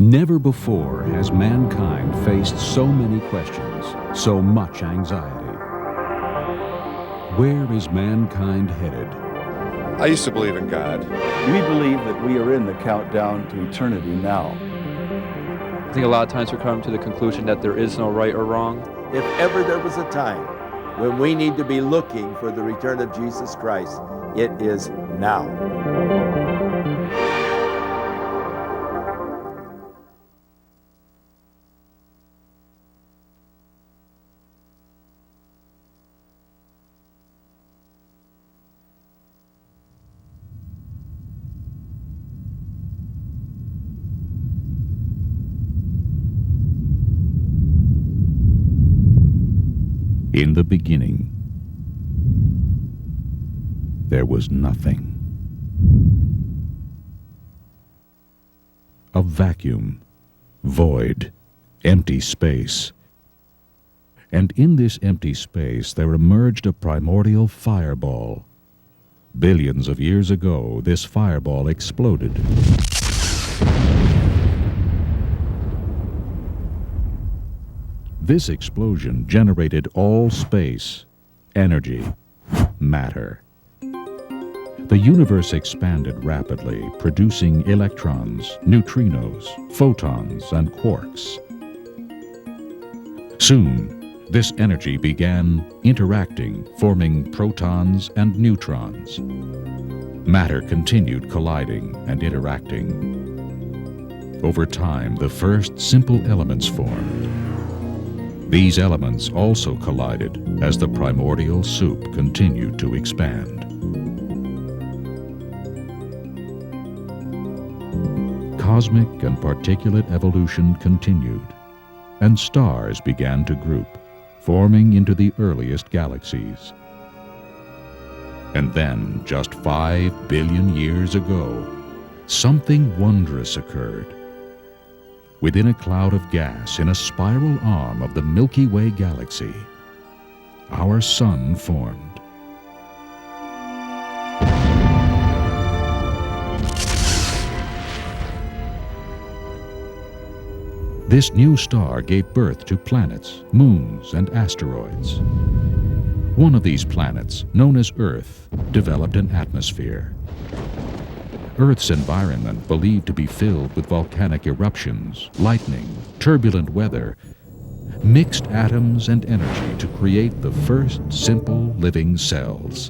Never before has mankind faced so many questions, so much anxiety. Where is mankind headed? I used to believe in God. We believe that we are in the countdown to eternity now. I think a lot of times we're coming to the conclusion that there is no right or wrong. If ever there was a time when we need to be looking for the return of Jesus Christ, it is now. In the beginning, there was nothing. A vacuum, void, empty space. And in this empty space there emerged a primordial fireball. Billions of years ago, this fireball exploded. This explosion generated all space, energy, matter. The universe expanded rapidly, producing electrons, neutrinos, photons, and quarks. Soon, this energy began interacting, forming protons and neutrons. Matter continued colliding and interacting. Over time, the first simple elements formed. These elements also collided as the primordial soup continued to expand. Cosmic and particulate evolution continued, and stars began to group, forming into the earliest galaxies. And then, just 5 billion years ago, something wondrous occurred. Within a cloud of gas in a spiral arm of the Milky Way galaxy, our sun formed. This new star gave birth to planets, moons, and asteroids. One of these planets, known as Earth, developed an atmosphere. Earth's environment, believed to be filled with volcanic eruptions, lightning, turbulent weather, mixed atoms and energy to create the first simple living cells.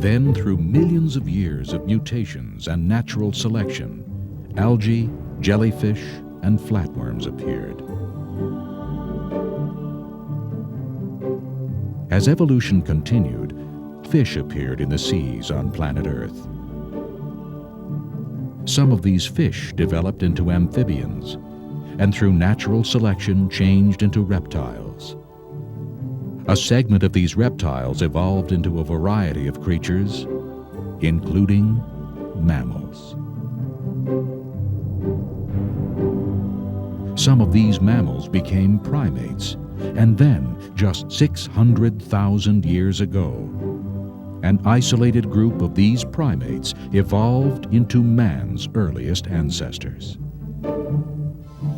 Then, through millions of years of mutations and natural selection, algae, jellyfish, and flatworms appeared. As evolution continued, fish appeared in the seas on planet Earth. Some of these fish developed into amphibians, and through natural selection changed into reptiles. A segment of these reptiles evolved into a variety of creatures, including mammals. Some of these mammals became primates, and then, just 600,000 years ago, an isolated group of these primates evolved into man's earliest ancestors.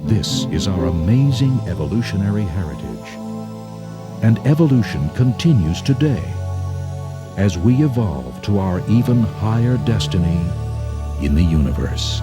This is our amazing evolutionary heritage. And evolution continues today as we evolve to our even higher destiny in the universe.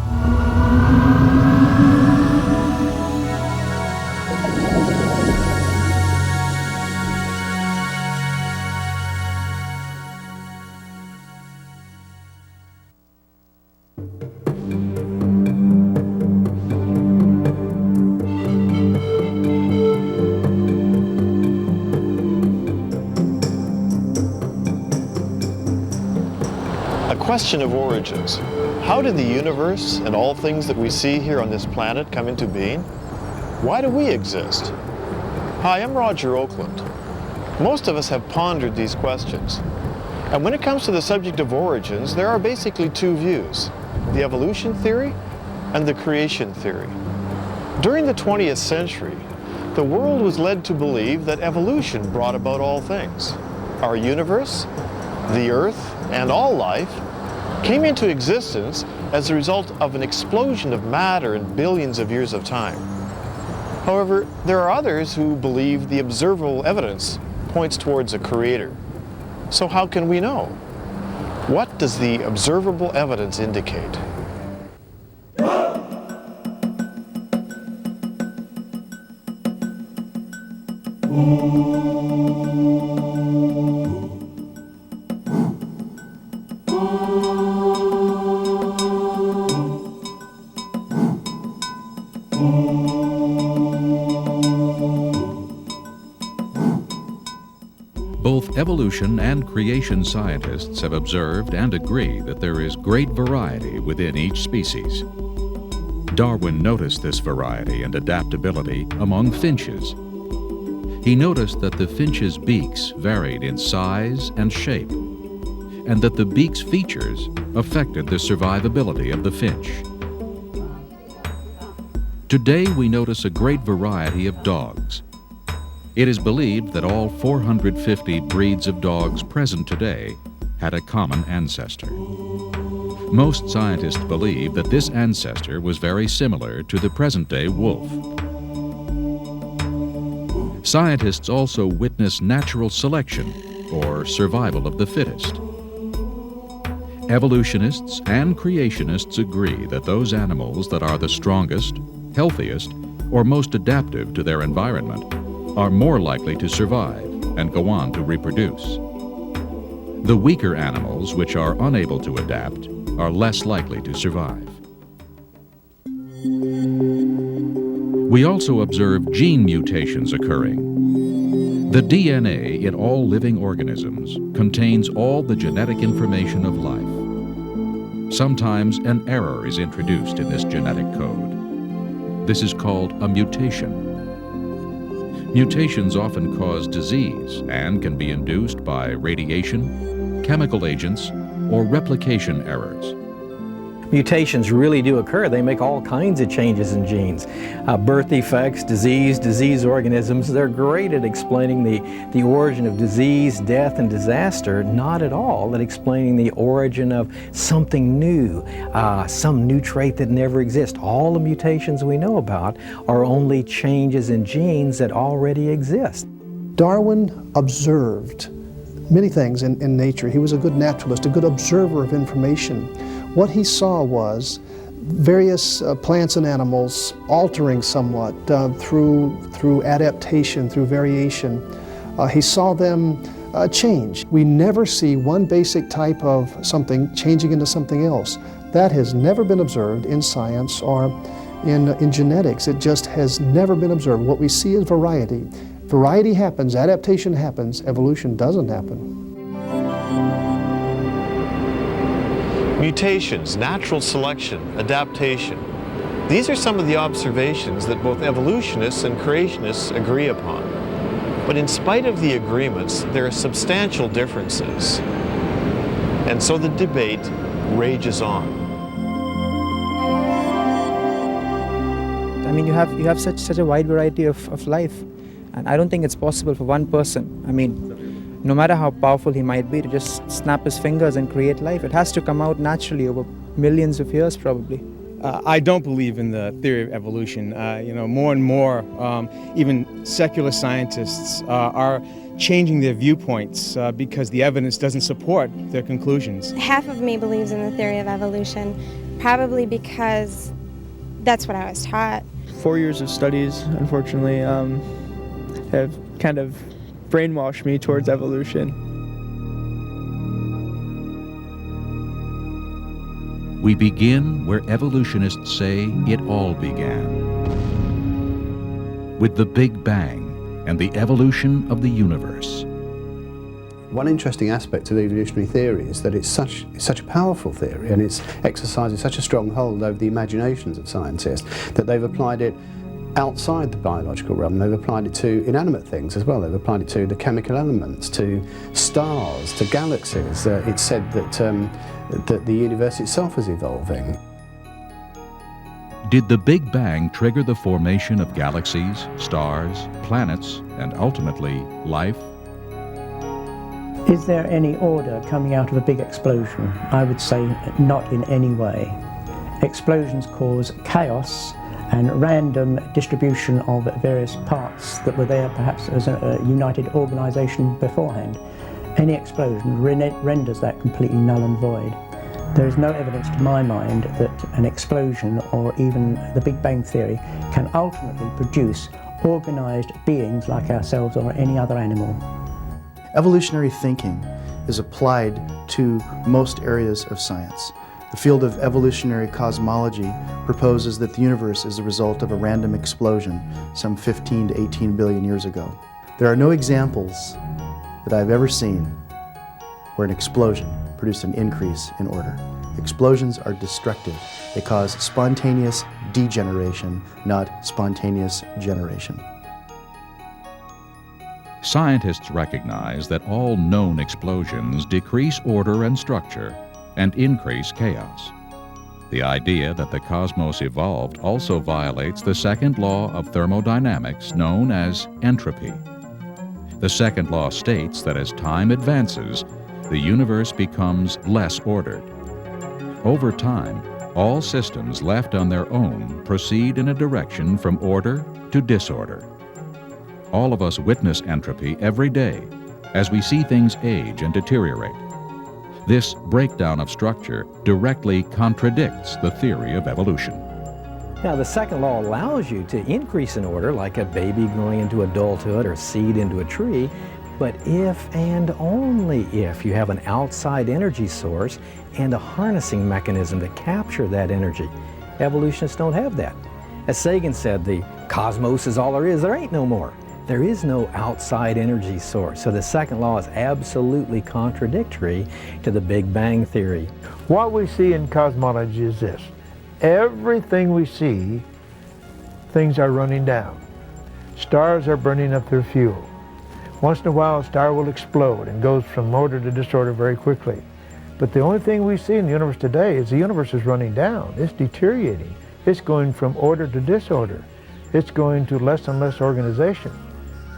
Question of origins. How did the universe and all things that we see here on this planet come into being? Why do we exist? Hi, I'm Roger Oakland. Most of us have pondered these questions. And when it comes to the subject of origins, there are basically two views: the evolution theory and the creation theory. During the 20th century, the world was led to believe that evolution brought about all things. our universe, the Earth, and all life came into existence as a result of an explosion of matter in billions of years of time. However, there are others who believe the observable evidence points towards a creator. So how can we know? What does the observable evidence indicate? Both evolution and creation scientists have observed and agree that there is great variety within each species. Darwin noticed this variety and adaptability among finches. He noticed that the finches' beaks varied in size and shape, and that the beak's features affected the survivability of the finch. Today we notice a great variety of dogs. It is believed that all 450 breeds of dogs present today had a common ancestor. Most scientists believe that this ancestor was very similar to the present-day wolf. Scientists also witness natural selection, or survival of the fittest. Evolutionists and creationists agree that those animals that are the strongest, healthiest, or most adaptive to their environment are more likely to survive and go on to reproduce. The weaker animals, which are unable to adapt, are less likely to survive. We also observe gene mutations occurring. The DNA in all living organisms contains all the genetic information of life. Sometimes an error is introduced in this genetic code. This is called a mutation. Mutations often cause disease and can be induced by radiation, chemical agents, or replication errors. Mutations really do occur. They make all kinds of changes in genes. Birth defects, disease organisms, they're great at explaining the origin of disease, death, and disaster, not at all at explaining the origin of something new, some new trait that never exists. All the mutations we know about are only changes in genes that already exist. Darwin observed many things in nature. He was a good naturalist, a good observer of information. What he saw was various plants and animals altering somewhat through adaptation, through variation. He saw them change. We never see one basic type of something changing into something else. That has never been observed in science or in genetics. It just has never been observed. What we see is variety. Variety happens, adaptation happens, evolution doesn't happen. Mutations, natural selection, adaptation. These are some of the observations that both evolutionists and creationists agree upon. But in spite of the agreements, there are substantial differences. And so the debate rages on. I mean, you have such a wide variety of life, and I don't think it's possible for one person. I mean, no matter how powerful he might be, to just snap his fingers and create life. It has to come out naturally over millions of years, probably. I don't believe in the theory of evolution. More and more, even secular scientists are changing their viewpoints because the evidence doesn't support their conclusions. Half of me believes in the theory of evolution, probably because that's what I was taught. 4 years of studies, unfortunately, have kind of brainwashed me towards evolution. We begin where evolutionists say it all began, with the Big Bang and the evolution of the universe. One interesting aspect of the evolutionary theory is that it's such a powerful theory, and it's exercising such a strong hold over the imaginations of scientists that they've applied it outside the biological realm. They've applied it to inanimate things as well. They've applied it to the chemical elements, to stars, to galaxies. It's said that the universe itself is evolving. Did the Big Bang trigger the formation of galaxies, stars, planets, and ultimately life? Is there any order coming out of a big explosion? I would say not in any way. Explosions cause chaos and random distribution of various parts that were there perhaps as a united organization beforehand. Any explosion renders that completely null and void. There is no evidence to my mind that an explosion or even the Big Bang Theory can ultimately produce organized beings like ourselves or any other animal. Evolutionary thinking is applied to most areas of science. The field of evolutionary cosmology proposes that the universe is the result of a random explosion some 15 to 18 billion years ago. There are no examples that I've ever seen where an explosion produced an increase in order. Explosions are destructive. They cause spontaneous degeneration, not spontaneous generation. Scientists recognize that all known explosions decrease order and structure and increase chaos. The idea that the cosmos evolved also violates the second law of thermodynamics known as entropy. The second law states that as time advances, the universe becomes less ordered. Over time, all systems left on their own proceed in a direction from order to disorder. All of us witness entropy every day as we see things age and deteriorate. This breakdown of structure directly contradicts the theory of evolution. Now, the second law allows you to increase in order, like a baby growing into adulthood or seed into a tree, but if and only if you have an outside energy source and a harnessing mechanism to capture that energy. Evolutionists don't have that. As Sagan said, the cosmos is all there ain't no more. There is no outside energy source. So the second law is absolutely contradictory to the Big Bang Theory. What we see in cosmology is this. Everything we see, things are running down. Stars are burning up their fuel. Once in a while, a star will explode and goes from order to disorder very quickly. But the only thing we see in the universe today is the universe is running down. It's deteriorating. It's going from order to disorder. It's going to less and less organization.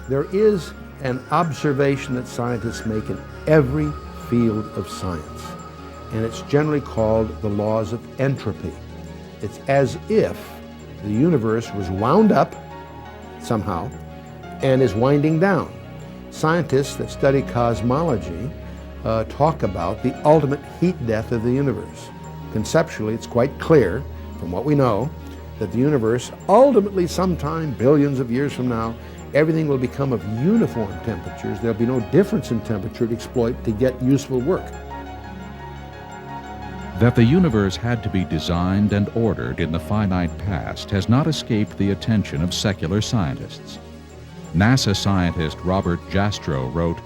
There is an observation that scientists make in every field of science, and it's generally called the laws of entropy. It's as if the universe was wound up somehow and is winding down. Scientists that study cosmology talk about the ultimate heat death of the universe. Conceptually, it's quite clear from what we know that the universe ultimately sometime billions of years from now, everything will become of uniform temperatures. There'll be no difference in temperature to exploit to get useful work. That the universe had to be designed and ordered in the finite past has not escaped the attention of secular scientists. NASA scientist Robert Jastrow wrote,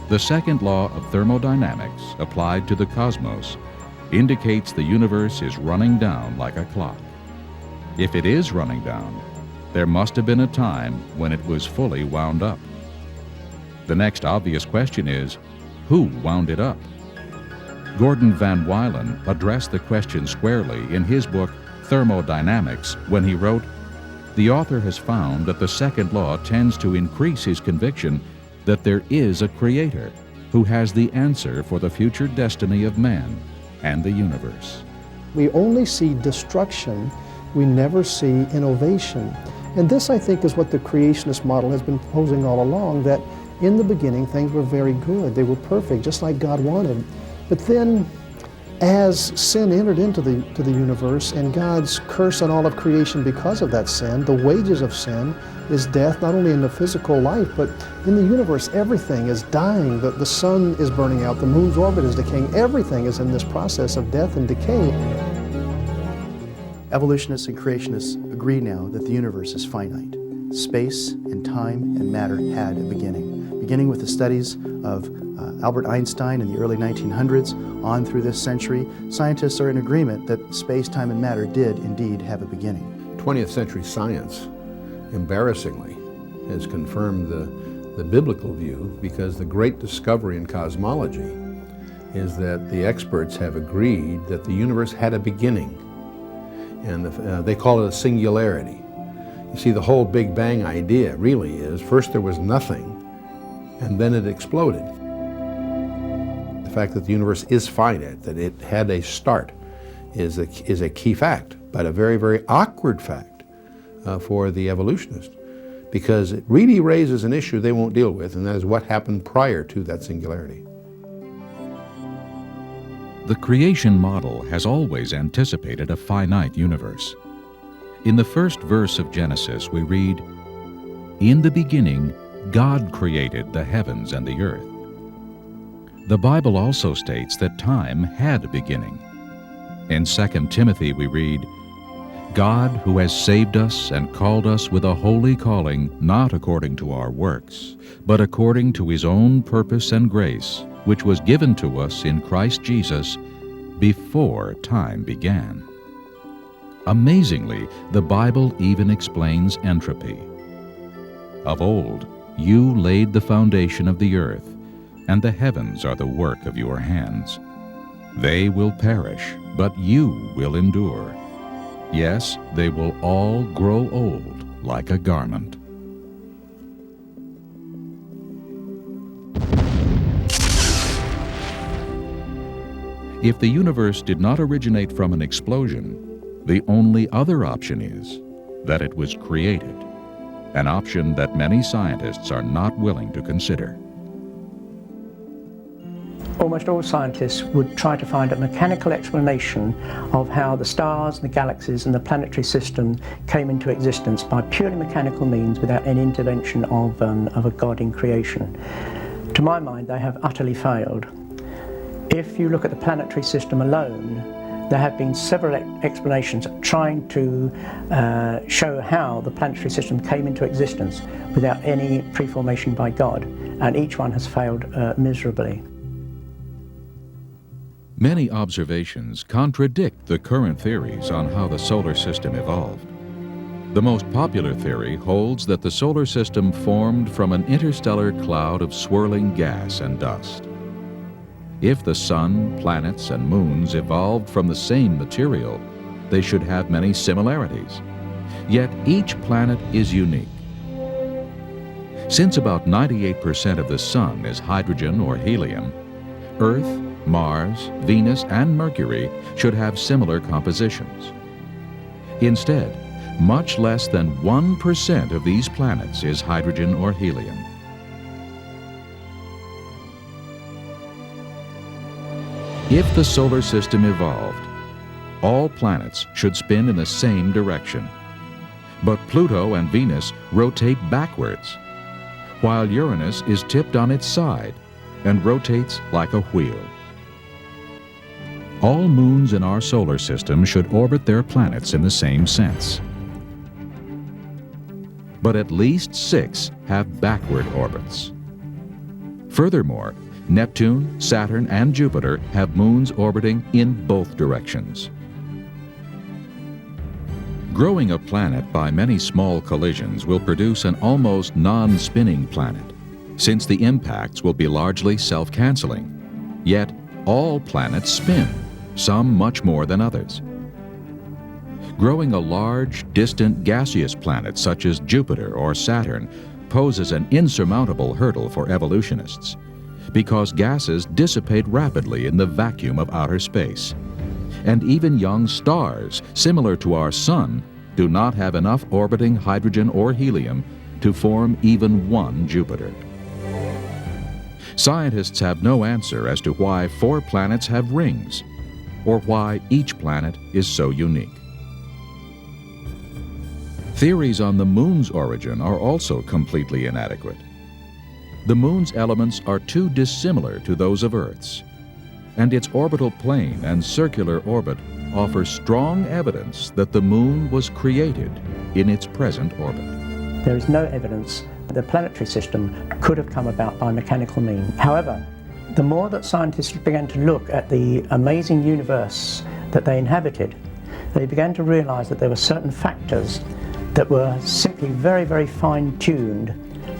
"The second law of thermodynamics applied to the cosmos indicates the universe is running down like a clock. If it is running down, there must have been a time when it was fully wound up. The next obvious question is, who wound it up?" Gordon Van Wylen addressed the question squarely in his book Thermodynamics when he wrote, "The author has found that the second law tends to increase his conviction that there is a creator who has the answer for the future destiny of man and the universe." We only see destruction, we never see innovation. And this, I think, is what the creationist model has been proposing all along, that in the beginning things were very good, they were perfect, just like God wanted. But then, as sin entered into the universe and God's curse on all of creation because of that sin, the wages of sin is death, not only in the physical life, but in the universe everything is dying. The sun is burning out, the moon's orbit is decaying, everything is in this process of death and decay. Evolutionists and creationists agree now that the universe is finite. Space and time and matter had a beginning. Beginning with the studies of Albert Einstein in the early 1900s on through this century, scientists are in agreement that space, time, and matter did indeed have a beginning. 20th century science, embarrassingly, has confirmed the biblical view, because the great discovery in cosmology is that the experts have agreed that the universe had a beginning. And they call it a singularity. You see, the whole Big Bang idea really is, first there was nothing, and then it exploded. The fact that the universe is finite, that it had a start, is a key fact, but a very, very awkward fact for the evolutionist, because it really raises an issue they won't deal with, and that is what happened prior to that singularity. The creation model has always anticipated a finite universe. In the first verse of Genesis, we read, "In the beginning, God created the heavens and the earth." The Bible also states that time had a beginning. In 2 Timothy, we read, "God, who has saved us and called us with a holy calling, not according to our works, but according to His own purpose and grace, which was given to us in Christ Jesus before time began." Amazingly, the Bible even explains entropy. "Of old, you laid the foundation of the earth, and the heavens are the work of your hands. They will perish, but you will endure. Yes, they will all grow old like a garment." If the universe did not originate from an explosion, the only other option is that it was created, an option that many scientists are not willing to consider. Almost all scientists would try to find a mechanical explanation of how the stars, the galaxies and the planetary system came into existence by purely mechanical means without any intervention of a God in creation. To my mind, they have utterly failed. If you look at the planetary system alone, there have been several explanations trying to show how the planetary system came into existence without any preformation by God, and each one has failed miserably. Many observations contradict the current theories on how the solar system evolved. The most popular theory holds that the solar system formed from an interstellar cloud of swirling gas and dust. If the sun, planets, and moons evolved from the same material, they should have many similarities. Yet each planet is unique. Since about 98% of the sun is hydrogen or helium, Earth, Mars, Venus, and Mercury should have similar compositions. Instead, much less than 1% of these planets is hydrogen or helium. If the solar system evolved, all planets should spin in the same direction. But Pluto and Venus rotate backwards, while Uranus is tipped on its side and rotates like a wheel. All moons in our solar system should orbit their planets in the same sense. But at least 6 have backward orbits. Furthermore, Neptune, Saturn, and Jupiter have moons orbiting in both directions. Growing a planet by many small collisions will produce an almost non-spinning planet, since the impacts will be largely self-canceling. Yet, all planets spin, some much more than others. Growing a large, distant gaseous planet such as Jupiter or Saturn poses an insurmountable hurdle for evolutionists, because gases dissipate rapidly in the vacuum of outer space. And even young stars, similar to our Sun, do not have enough orbiting hydrogen or helium to form even one Jupiter. Scientists have no answer as to why 4 planets have rings, or why each planet is so unique. Theories on the moon's origin are also completely inadequate. The moon's elements are too dissimilar to those of Earth's, and its orbital plane and circular orbit offer strong evidence that the moon was created in its present orbit. There is no evidence that the planetary system could have come about by mechanical means. However, the more that scientists began to look at the amazing universe that they inhabited, they began to realize that there were certain factors that were simply very, very fine-tuned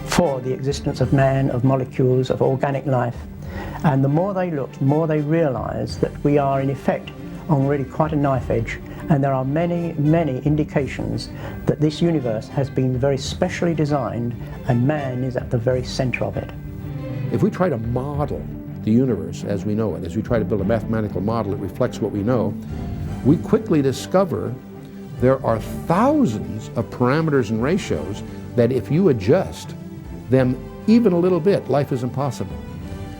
for the existence of man, of molecules, of organic life. And the more they looked, the more they realized that we are in effect on really quite a knife edge, and there are many, many indications that this universe has been very specially designed and man is at the very center of it. If we try to model the the universe as we know it, as we try to build a mathematical model that reflects what we know, we quickly discover there are thousands of parameters and ratios that if you adjust them even a little bit, life is impossible.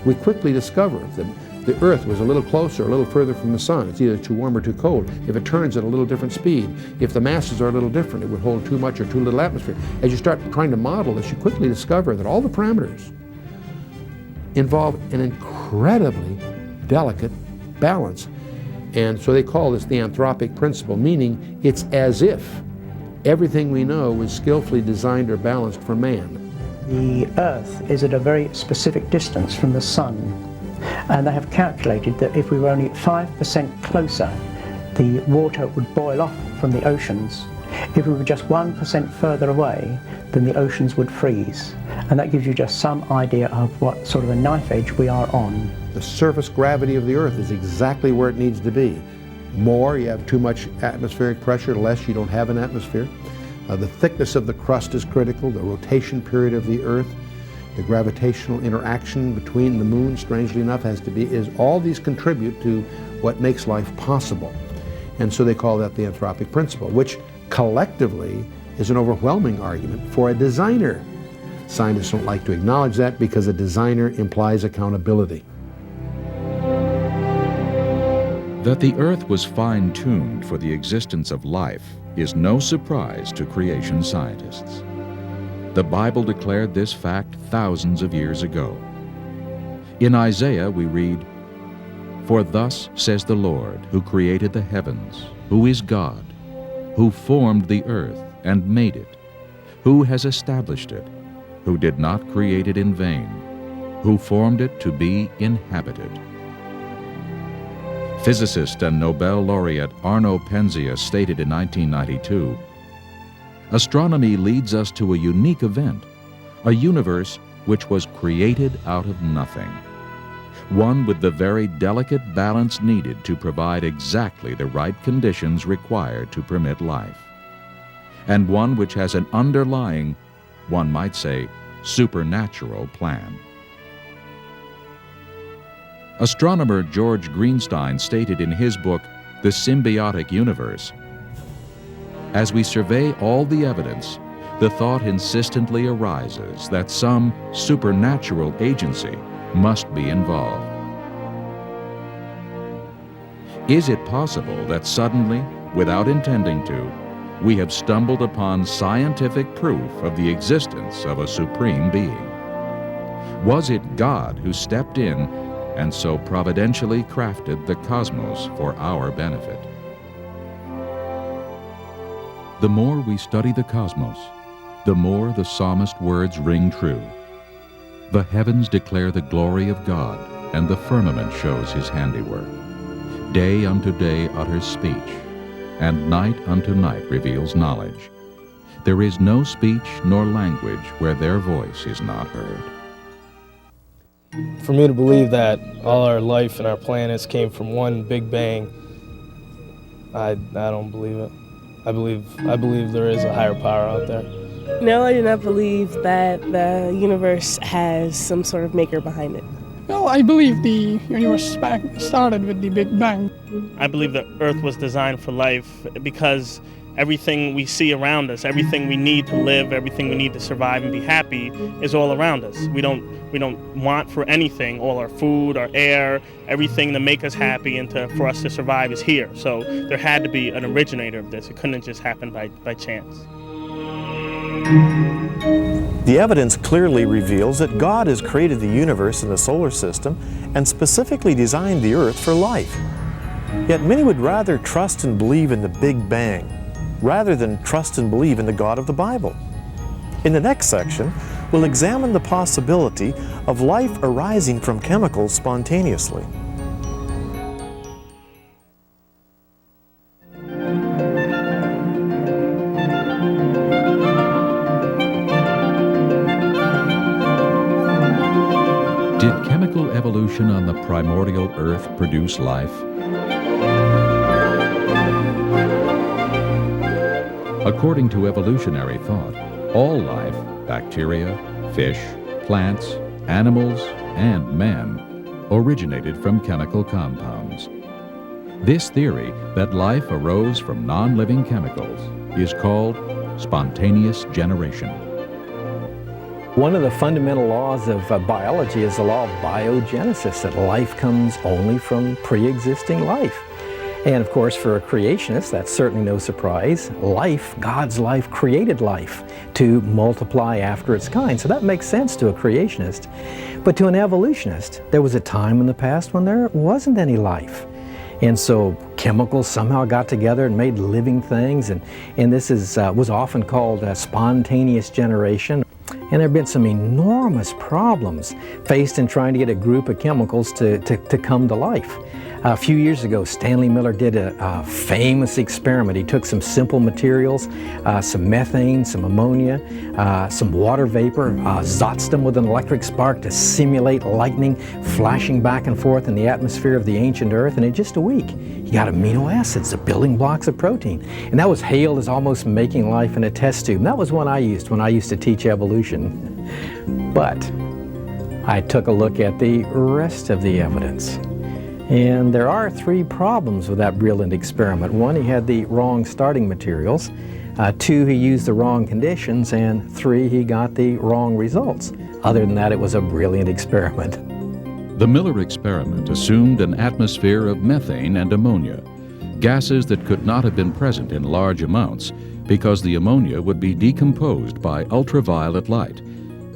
We quickly discover that the Earth was a little closer, a little further from the Sun. It's either too warm or too cold. If it turns at a little different speed, if the masses are a little different, it would hold too much or too little atmosphere. As you start trying to model this, you quickly discover that all the parameters involve an incredibly delicate balance. And so they call this the anthropic principle, meaning it's as if everything we know was skillfully designed or balanced for man. The Earth is at a very specific distance from the Sun, and they have calculated that if we were only 5% closer, the water would boil off from the oceans. If we were just 1% further away, then the oceans would freeze. And that gives you just some idea of what sort of a knife edge we are on. The surface gravity of the Earth is exactly where it needs to be. More, you have too much atmospheric pressure, less, you don't have an atmosphere. The thickness of the crust is critical, the rotation period of the Earth, the gravitational interaction between the moon, strangely enough, all these contribute to what makes life possible. And so they call that the anthropic principle, which collectively is an overwhelming argument for a designer. Scientists don't like to acknowledge that because a designer implies accountability. That the Earth was fine-tuned for the existence of life is no surprise to creation scientists. The Bible declared this fact thousands of years ago. In Isaiah we read, "For thus says the Lord, who created the heavens, who is God, who formed the earth and made it, who has established it, who did not create it in vain, who formed it to be inhabited." Physicist and Nobel laureate Arno Penzias stated in 1992, "Astronomy leads us to a unique event, a universe which was created out of nothing, one with the very delicate balance needed to provide exactly the right conditions required to permit life, and one which has an underlying, one might say, supernatural plan." Astronomer George Greenstein stated in his book, The Symbiotic Universe, "As we survey all the evidence, the thought insistently arises that some supernatural agency must be involved. Is it possible that suddenly, without intending to, we have stumbled upon scientific proof of the existence of a supreme being? Was it God who stepped in and so providentially crafted the cosmos for our benefit?" The more we study the cosmos, the more the psalmist words ring true. "The heavens declare the glory of God, and the firmament shows his handiwork. Day unto day utters speech, and night unto night reveals knowledge. There is no speech nor language where their voice is not heard." For me to believe that all our life and our planets came from one big bang, I don't believe it. I believe there is a higher power out there. No, I do not believe that the universe has some sort of maker behind it. Well, I believe the universe started with the Big Bang. I believe the Earth was designed for life because everything we see around us, everything we need to live, everything we need to survive and be happy is all around us. We don't want for anything. All our food, our air, everything to make us happy and for us to survive is here. So there had to be an originator of this. It couldn't just happen by chance. The evidence clearly reveals that God has created the universe and the solar system and specifically designed the Earth for life. Yet many would rather trust and believe in the Big Bang rather than trust and believe in the God of the Bible. In the next section, we'll examine the possibility of life arising from chemicals spontaneously. Did chemical evolution on the primordial Earth produce life? According to evolutionary thought, all life, bacteria, fish, plants, animals, and man, originated from chemical compounds. This theory that life arose from non-living chemicals is called spontaneous generation. One of the fundamental laws of biology is the law of biogenesis, that life comes only from pre-existing life. And of course, for a creationist, that's certainly no surprise. Life, God's life, created life to multiply after its kind. So that makes sense to a creationist. But to an evolutionist, there was a time in the past when there wasn't any life. And so chemicals somehow got together and made living things. And this was often called spontaneous generation. And there have been some enormous problems faced in trying to get a group of chemicals to come to life. A few years ago, Stanley Miller did a famous experiment. He took some simple materials, some methane, some ammonia, some water vapor, zotzed them with an electric spark to simulate lightning flashing back and forth in the atmosphere of the ancient Earth, and in just a week, he got amino acids, the building blocks of protein. And that was hailed as almost making life in a test tube. And that was one I used when I used to teach evolution. But I took a look at the rest of the evidence. And there are three problems with that brilliant experiment. One, he had the wrong starting materials. Two, he used the wrong conditions. And three, he got the wrong results. Other than that, it was a brilliant experiment. The Miller experiment assumed an atmosphere of methane and ammonia, gases that could not have been present in large amounts because the ammonia would be decomposed by ultraviolet light,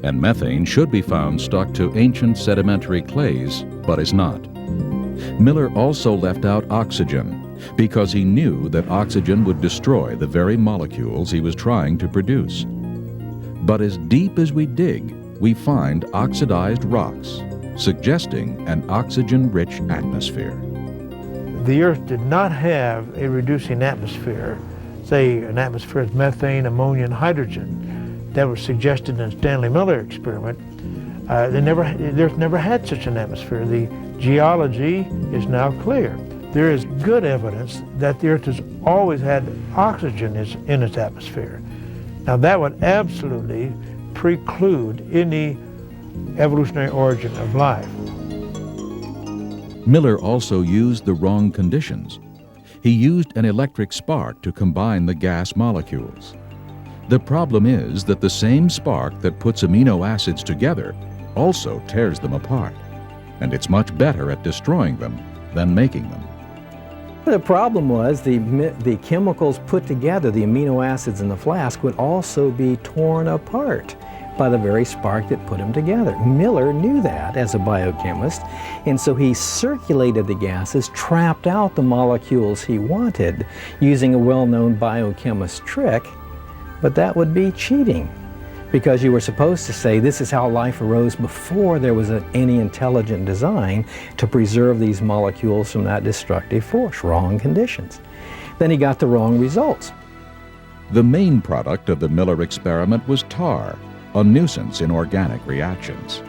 and methane should be found stuck to ancient sedimentary clays, but is not. Miller also left out oxygen because he knew that oxygen would destroy the very molecules he was trying to produce. But as deep as we dig, we find oxidized rocks, suggesting an oxygen-rich atmosphere. The Earth did not have a reducing atmosphere, say an atmosphere of methane, ammonia, and hydrogen that was suggested in the Stanley Miller experiment. The Earth never had such an atmosphere. The geology is now clear. There is good evidence that the Earth has always had oxygen in its atmosphere. Now that would absolutely preclude any evolutionary origin of life. Miller also used the wrong conditions. He used an electric spark to combine the gas molecules. The problem is that the same spark that puts amino acids together also tears them apart, and it's much better at destroying them than making them. The problem was the chemicals put together, the amino acids in the flask, would also be torn apart by the very spark that put them together. Miller knew that as a biochemist, and so he circulated the gases, trapped out the molecules he wanted using a well-known biochemist trick, but that would be cheating, because you were supposed to say this is how life arose before there was any intelligent design to preserve these molecules from that destructive force. Wrong conditions. Then he got the wrong results. The main product of the Miller experiment was tar, a nuisance in organic reactions.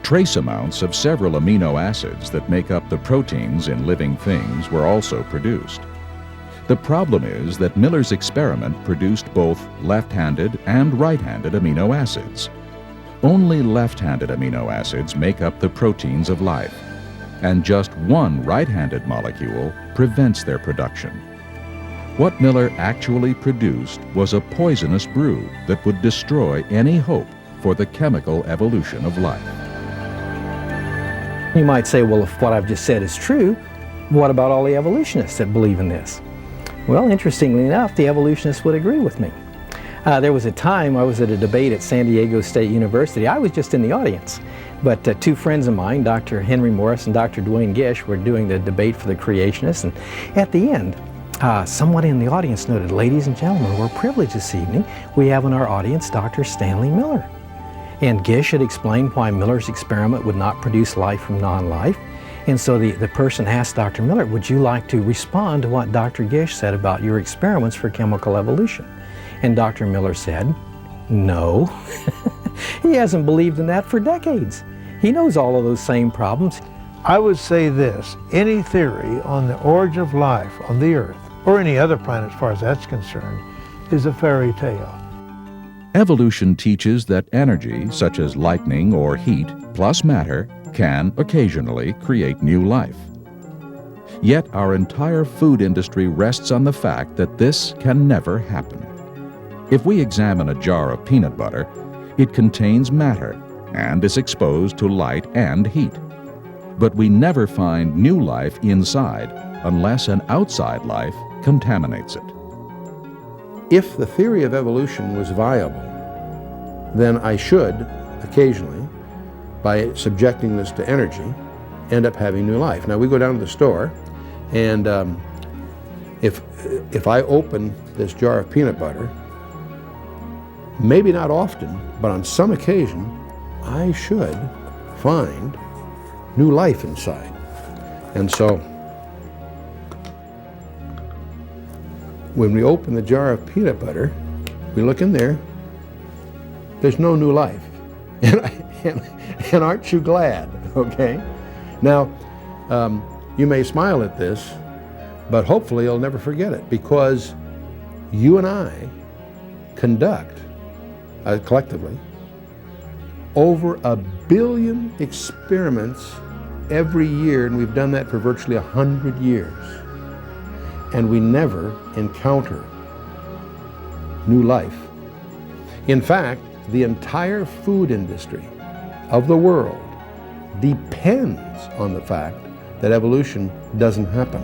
Trace amounts of several amino acids that make up the proteins in living things were also produced. The problem is that Miller's experiment produced both left-handed and right-handed amino acids. Only left-handed amino acids make up the proteins of life, and just one right-handed molecule prevents their production. What Miller actually produced was a poisonous brew that would destroy any hope for the chemical evolution of life. You might say, well, if what I've just said is true, what about all the evolutionists that believe in this? Well, interestingly enough, the evolutionists would agree with me. There was a time I was at a debate at San Diego State University. I was just in the audience, but two friends of mine, Dr. Henry Morris and Dr. Dwayne Gish, were doing the debate for the creationists, and at the end, someone in the audience noted, "Ladies and gentlemen, we're privileged this evening. We have in our audience Dr. Stanley Miller." And Gish had explained why Miller's experiment would not produce life from non-life. And so the person asked Dr. Miller, "Would you like to respond to what Dr. Gish said about your experiments for chemical evolution?" And Dr. Miller said, "No." He hasn't believed in that for decades. He knows all of those same problems. I would say this: any theory on the origin of life on the Earth, or any other planet as far as that's concerned, is a fairy tale. Evolution teaches that energy, such as lightning or heat, plus matter, can occasionally create new life. Yet our entire food industry rests on the fact that this can never happen. If we examine a jar of peanut butter, it contains matter and is exposed to light and heat. But we never find new life inside unless an outside life contaminates it. If the theory of evolution was viable, then I should occasionally, by subjecting this to energy, end up having new life. Now we go down to the store, and if I open this jar of peanut butter, maybe not often, but on some occasion, I should find new life inside. And so, when we open the jar of peanut butter, we look in there, there's no new life. And aren't you glad, okay? Now, you may smile at this, but hopefully you'll never forget it, because you and I conduct, collectively, over 1 billion experiments every year, and we've done that for virtually 100 years. And we never encounter new life. In fact, the entire food industry of the world depends on the fact that evolution doesn't happen.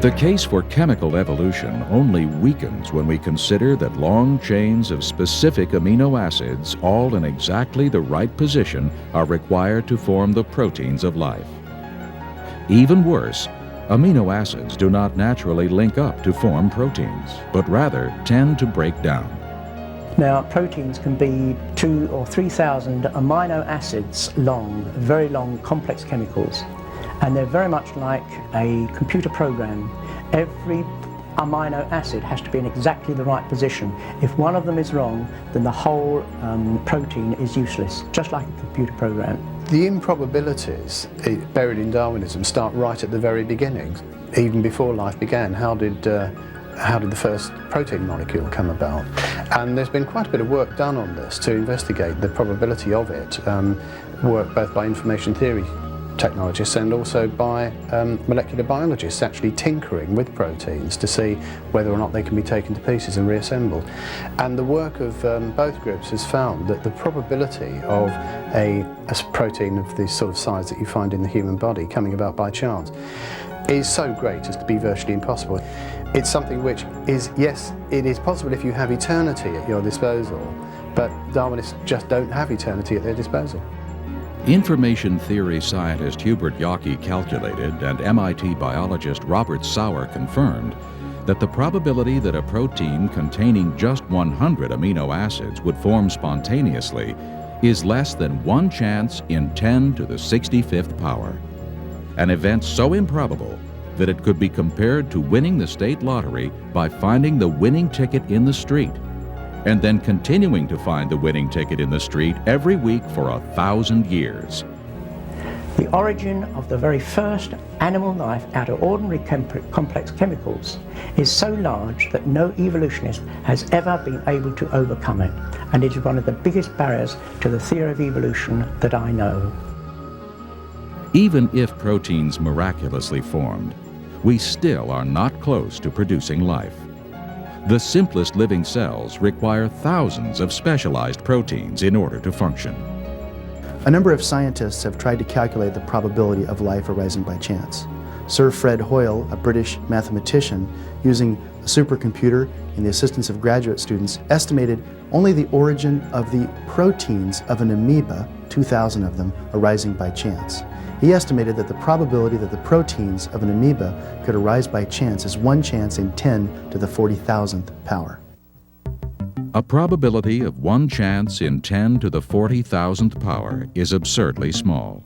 The case for chemical evolution only weakens when we consider that long chains of specific amino acids, all in exactly the right position, are required to form the proteins of life. Even worse, amino acids do not naturally link up to form proteins, but rather tend to break down. Now, proteins can be 2,000 or 3,000 amino acids long, very long, complex chemicals. And they're very much like a computer program. Every amino acid has to be in exactly the right position. If one of them is wrong, then the whole protein is useless, just like a computer program. The improbabilities buried in Darwinism start right at the very beginning, even before life began. How did the first protein molecule come about? And there's been quite a bit of work done on this to investigate the probability of it, work both by information theory technologists and also by molecular biologists actually tinkering with proteins to see whether or not they can be taken to pieces and reassembled. And the work of both groups has found that the probability of a protein of the sort of size that you find in the human body coming about by chance is so great as to be virtually impossible. It's something which is, yes, it is possible if you have eternity at your disposal, but Darwinists just don't have eternity at their disposal. Information theory scientist Hubert Yockey calculated, and MIT biologist Robert Sauer confirmed, that the probability that a protein containing just 100 amino acids would form spontaneously is less than 1 chance in 10 to the 65th power. An event so improbable that it could be compared to winning the state lottery by finding the winning ticket in the street, and then continuing to find the winning ticket in the street every week for 1,000 years. The origin of the very first animal life out of ordinary complex chemicals is so large that no evolutionist has ever been able to overcome it, and it is one of the biggest barriers to the theory of evolution that I know. Even if proteins miraculously formed, we still are not close to producing life. The simplest living cells require thousands of specialized proteins in order to function. A number of scientists have tried to calculate the probability of life arising by chance. Sir Fred Hoyle, a British mathematician, using a supercomputer and the assistance of graduate students, estimated only the origin of the proteins of an amoeba, 2,000 of them, arising by chance. He estimated that the probability that the proteins of an amoeba could arise by chance is 1 chance in 10 to the 40,000th power. A probability of 1 chance in 10 to the 40,000th power is absurdly small.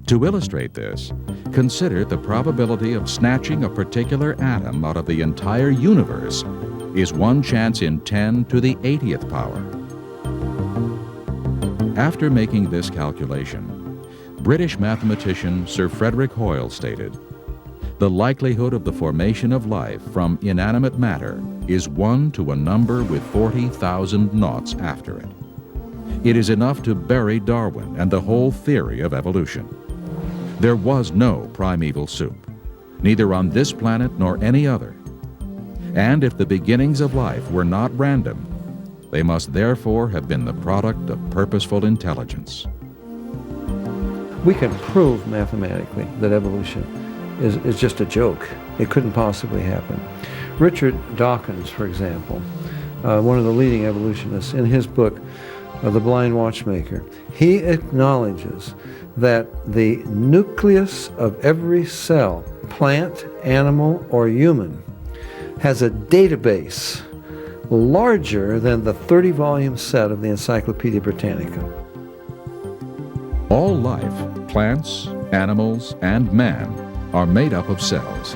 To illustrate this, consider the probability of snatching a particular atom out of the entire universe is 1 chance in 10 to the 80th power. After making this calculation, British mathematician Sir Frederick Hoyle stated, "The likelihood of the formation of life from inanimate matter is 1 to a number with 40,000 noughts after it. it is enough to bury Darwin and the whole theory of evolution. There was no primeval soup, neither on this planet nor any other. And if the beginnings of life were not random, they must therefore have been the product of purposeful intelligence. We can prove mathematically that evolution is just a joke. It couldn't possibly happen. Richard Dawkins, for example, one of the leading evolutionists, in his book, The Blind Watchmaker, he acknowledges that the nucleus of every cell, plant, animal, or human, has a database larger than the 30-volume set of the Encyclopedia Britannica. All life, plants, animals, and man, are made up of cells.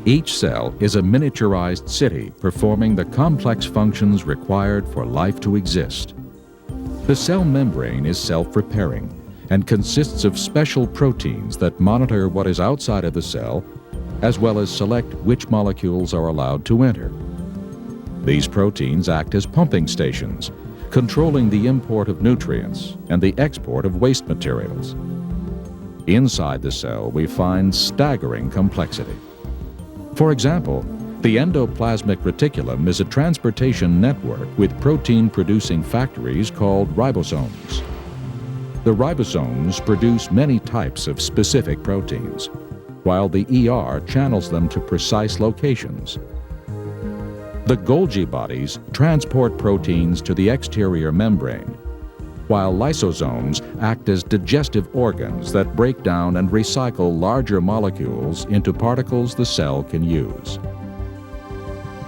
Each cell is a miniaturized city performing the complex functions required for life to exist. The cell membrane is self-repairing and consists of special proteins that monitor what is outside of the cell, as well as select which molecules are allowed to enter. These proteins act as pumping stations, controlling the import of nutrients and the export of waste materials. Inside the cell, we find staggering complexity. For example, the endoplasmic reticulum is a transportation network with protein-producing factories called ribosomes. The ribosomes produce many types of specific proteins, while the ER channels them to precise locations. The Golgi bodies transport proteins to the exterior membrane, while lysosomes act as digestive organs that break down and recycle larger molecules into particles the cell can use.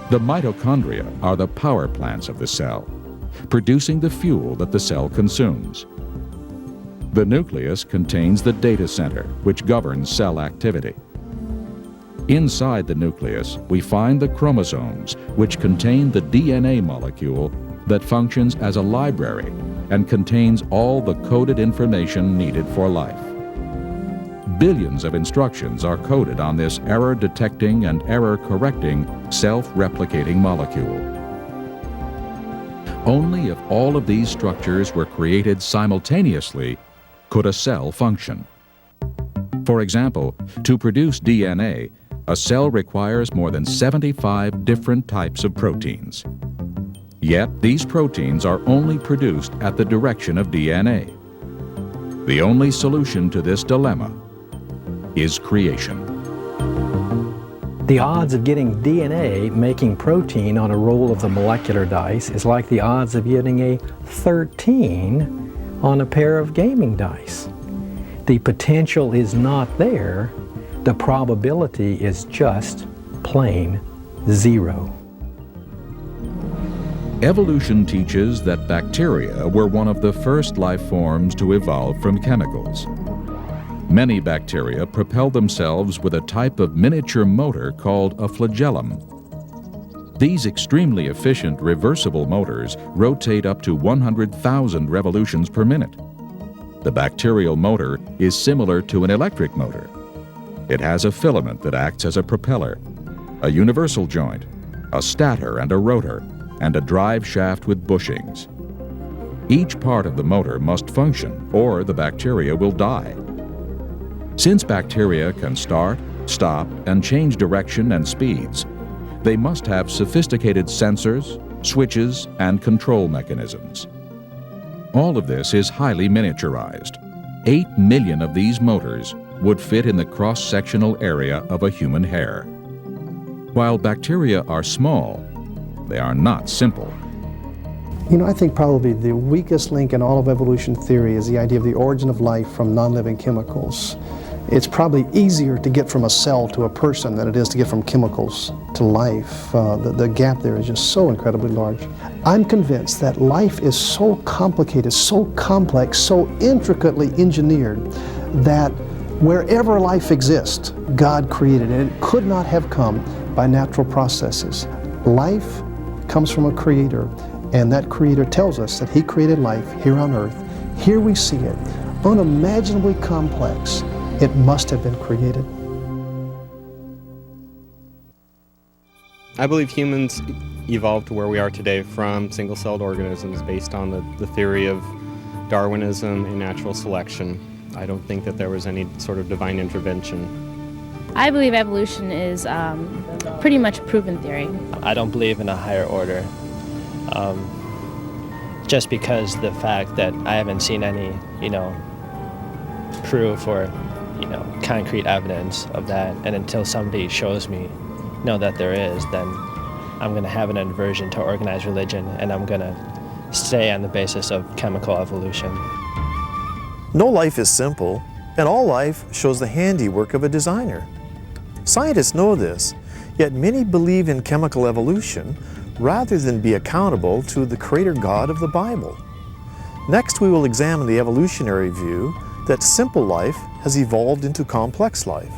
The mitochondria are the power plants of the cell, producing the fuel that the cell consumes. The nucleus contains the data center, which governs cell activity. Inside the nucleus, we find the chromosomes, which contain the DNA molecule that functions as a library and contains all the coded information needed for life. Billions of instructions are coded on this error-detecting and error-correcting, self-replicating molecule. Only if all of these structures were created simultaneously could a cell function. For example, to produce DNA, a cell requires more than 75 different types of proteins. Yet these proteins are only produced at the direction of DNA. The only solution to this dilemma is creation. The odds of getting DNA making protein on a roll of the molecular dice is like the odds of getting a 13 on a pair of gaming dice. The potential is not there. The probability is just plain zero. Evolution teaches that bacteria were one of the first life forms to evolve from chemicals. Many bacteria propel themselves with a type of miniature motor called a flagellum. These extremely efficient reversible motors rotate up to 100,000 revolutions per minute. The bacterial motor is similar to an electric motor. It has a filament that acts as a propeller, a universal joint, a stator and a rotor, and a drive shaft with bushings. Each part of the motor must function, or the bacteria will die. Since bacteria can start, stop, and change direction and speeds, they must have sophisticated sensors, switches, and control mechanisms. All of this is highly miniaturized. 8 million of these motors would fit in the cross-sectional area of a human hair. While bacteria are small, they are not simple. You know, I think probably the weakest link in all of evolution theory is the idea of the origin of life from non-living chemicals. It's probably easier to get from a cell to a person than it is to get from chemicals to life. The gap there is just so incredibly large. I'm convinced that life is so complicated, so complex, so intricately engineered that wherever life exists, God created it. And it could not have come by natural processes. Life comes from a creator, and that creator tells us that he created life here on earth. Here we see it, unimaginably complex. It must have been created. I believe humans evolved to where we are today from single-celled organisms based on the theory of Darwinism and natural selection. I don't think that there was any sort of divine intervention. I believe evolution is pretty much a proven theory. I don't believe in a higher order. Just because the fact that I haven't seen any, proof or, concrete evidence of that, and until somebody shows me, that there is, then I'm going to have an aversion to organized religion, and I'm going to stay on the basis of chemical evolution. No life is simple, and all life shows the handiwork of a designer. Scientists know this, yet many believe in chemical evolution rather than be accountable to the creator God of the Bible. Next, we will examine the evolutionary view that simple life has evolved into complex life.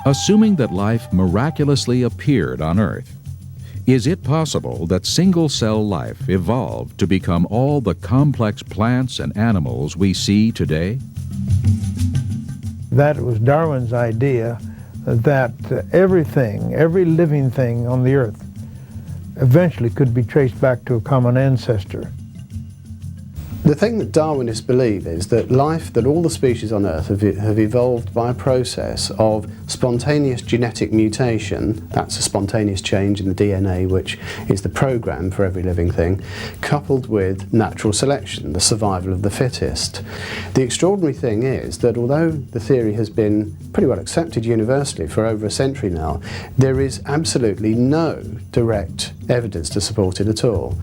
Assuming that life miraculously appeared on Earth, is it possible that single-cell life evolved to become all the complex plants and animals we see today? That was Darwin's idea that everything, every living thing on the Earth eventually could be traced back to a common ancestor. The thing that Darwinists believe is that life, that all the species on Earth have evolved by a process of spontaneous genetic mutation. That's a spontaneous change in the DNA, which is the program for every living thing, coupled with natural selection, the survival of the fittest. The extraordinary thing is that although the theory has been pretty well accepted universally for over a century now, there is absolutely no direct evidence to support it at all.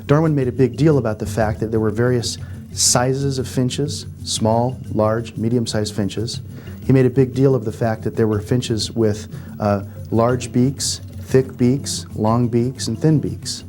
Darwin made a big deal about the fact that there were various sizes of finches, small, large, medium-sized finches. He made a big deal of the fact that there were finches with large beaks, thick beaks, long beaks, and thin beaks.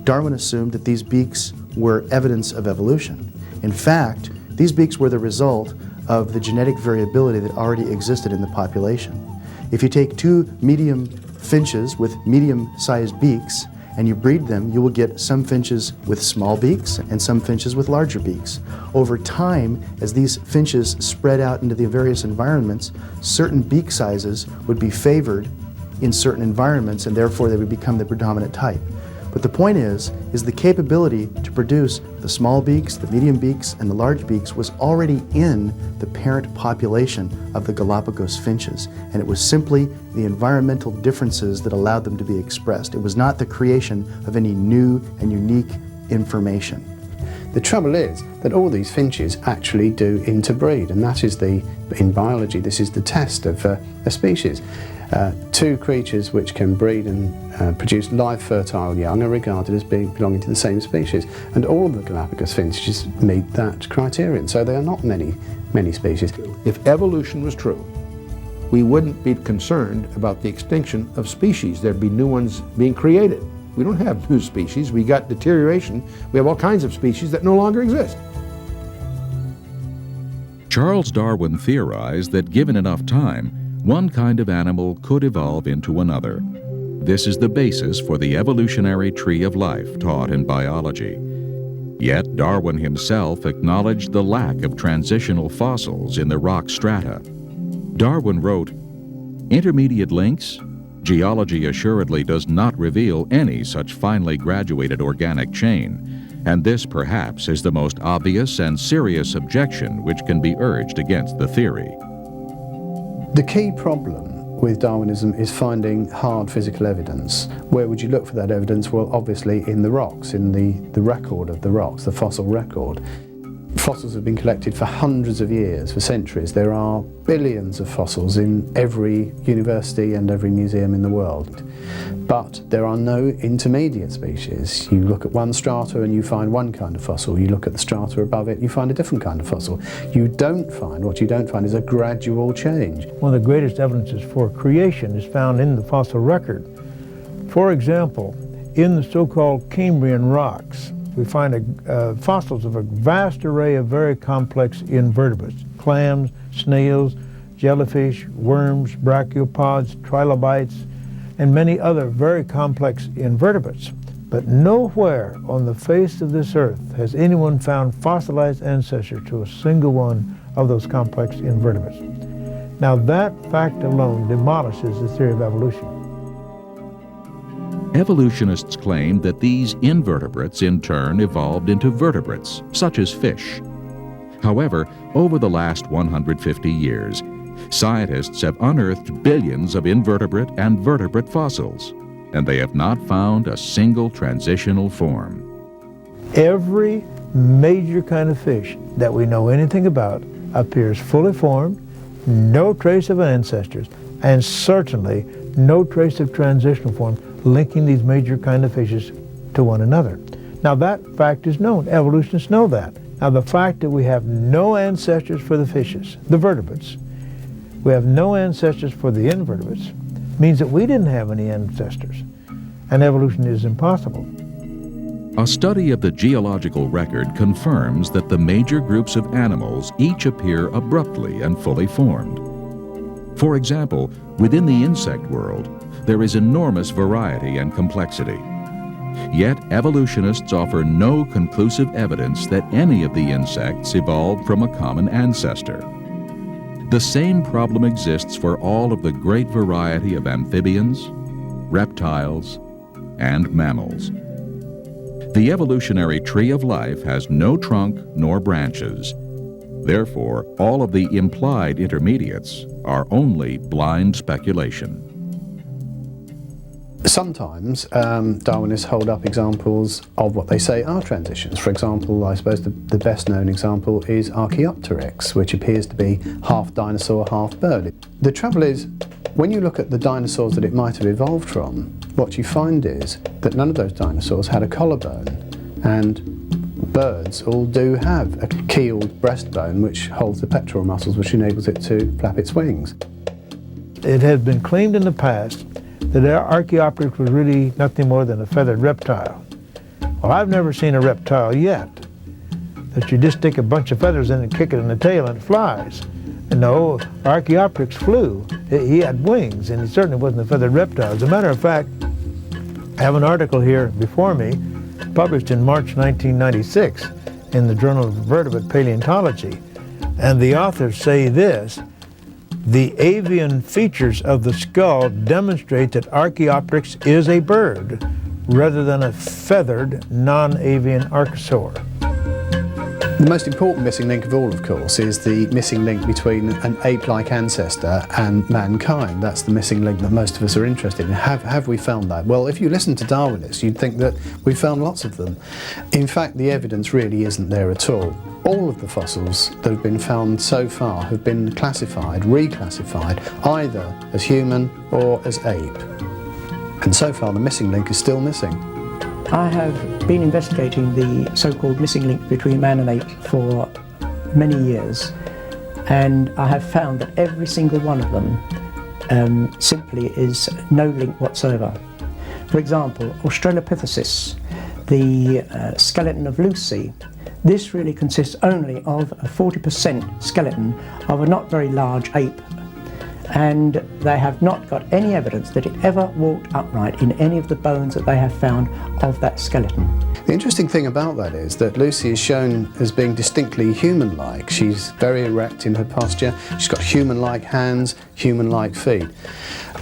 Darwin assumed that these beaks were evidence of evolution. In fact, these beaks were the result of the genetic variability that already existed in the population. If you take two medium finches with medium-sized beaks and you breed them, you will get some finches with small beaks and some finches with larger beaks. Over time, as these finches spread out into the various environments, certain beak sizes would be favored in certain environments, and therefore they would become the predominant type. But the point is the capability to produce the small beaks, the medium beaks, and the large beaks was already in the parent population of the Galapagos finches, and it was simply the environmental differences that allowed them to be expressed. It was not the creation of any new and unique information. The trouble is that all these finches actually do interbreed, and that is in biology, this is the test of a species. Two creatures which can breed and produce live fertile young are regarded as belonging to the same species, and all of the Galapagos finches meet that criterion, so there are not many species. If evolution was true, we wouldn't be concerned about the extinction of species. There'd be new ones being created. We don't have new species, we got deterioration. We have all kinds of species that no longer exist. Charles Darwin theorized that given enough time, one kind of animal could evolve into another. This is the basis for the evolutionary tree of life taught in biology. Yet Darwin himself acknowledged the lack of transitional fossils in the rock strata. Darwin wrote, "Intermediate links? Geology assuredly does not reveal any such finely graduated organic chain, and this perhaps is the most obvious and serious objection which can be urged against the theory." The key problem with Darwinism is finding hard physical evidence. Where would you look for that evidence? Well, obviously in the rocks, in the record of the rocks, the fossil record. Fossils have been collected for hundreds of years, for centuries. There are billions of fossils in every university and every museum in the world. But there are no intermediate species. You look at one strata and you find one kind of fossil. You look at the strata above it, you find a different kind of fossil. What you don't find is a gradual change. One of the greatest evidences for creation is found in the fossil record. For example, in the so-called Cambrian rocks, we find fossils of a vast array of very complex invertebrates: clams, snails, jellyfish, worms, brachiopods, trilobites, and many other very complex invertebrates. But nowhere on the face of this earth has anyone found fossilized ancestors to a single one of those complex invertebrates. Now that fact alone demolishes the theory of evolution. Evolutionists claim that these invertebrates in turn evolved into vertebrates, such as fish. However, over the last 150 years, scientists have unearthed billions of invertebrate and vertebrate fossils, and they have not found a single transitional form. Every major kind of fish that we know anything about appears fully formed, no trace of ancestors, and certainly no trace of transitional form linking these major kind of fishes to one another. Now that fact is known. Evolutionists know that. Now the fact that we have no ancestors for the fishes, the vertebrates, we have no ancestors for the invertebrates, means that we didn't have any ancestors, and evolution is impossible. A study of the geological record confirms that the major groups of animals each appear abruptly and fully formed. For example, within the insect world, there is enormous variety and complexity. Yet evolutionists offer no conclusive evidence that any of the insects evolved from a common ancestor. The same problem exists for all of the great variety of amphibians, reptiles, and mammals. The evolutionary tree of life has no trunk nor branches. Therefore, all of the implied intermediates are only blind speculation. Sometimes Darwinists hold up examples of what they say are transitions. For example, I suppose the best known example is Archaeopteryx, which appears to be half dinosaur, half bird. The trouble is, when you look at the dinosaurs that it might have evolved from, what you find is that none of those dinosaurs had a collarbone, and birds all do have a keeled breastbone which holds the pectoral muscles, which enables it to flap its wings. It has been claimed in the past that Archaeopteryx was really nothing more than a feathered reptile. Well, I've never seen a reptile yet that you just stick a bunch of feathers in and kick it in the tail and it flies. And no, Archaeopteryx flew. He had wings, and he certainly wasn't a feathered reptile. As a matter of fact, I have an article here before me, published in March 1996 in the Journal of Vertebrate Paleontology. And the authors say this: the avian features of the skull demonstrate that Archaeopteryx is a bird rather than a feathered non-avian archosaur. The most important missing link of all, of course, is the missing link between an ape-like ancestor and mankind. That's the missing link that most of us are interested in. Have we found that? Well, if you listen to Darwinists, you'd think that we found lots of them. In fact, the evidence really isn't there at all. All of the fossils that have been found so far have been classified, reclassified, either as human or as ape. And so far, the missing link is still missing. I have been investigating the so-called missing link between man and ape for many years, and I have found that every single one of them simply is no link whatsoever. For example, Australopithecus, the skeleton of Lucy, this really consists only of a 40% skeleton of a not very large ape, and they have not got any evidence that it ever walked upright in any of the bones that they have found of that skeleton. The interesting thing about that is that Lucy is shown as being distinctly human-like. She's very erect in her posture, she's got human-like hands, human-like feet.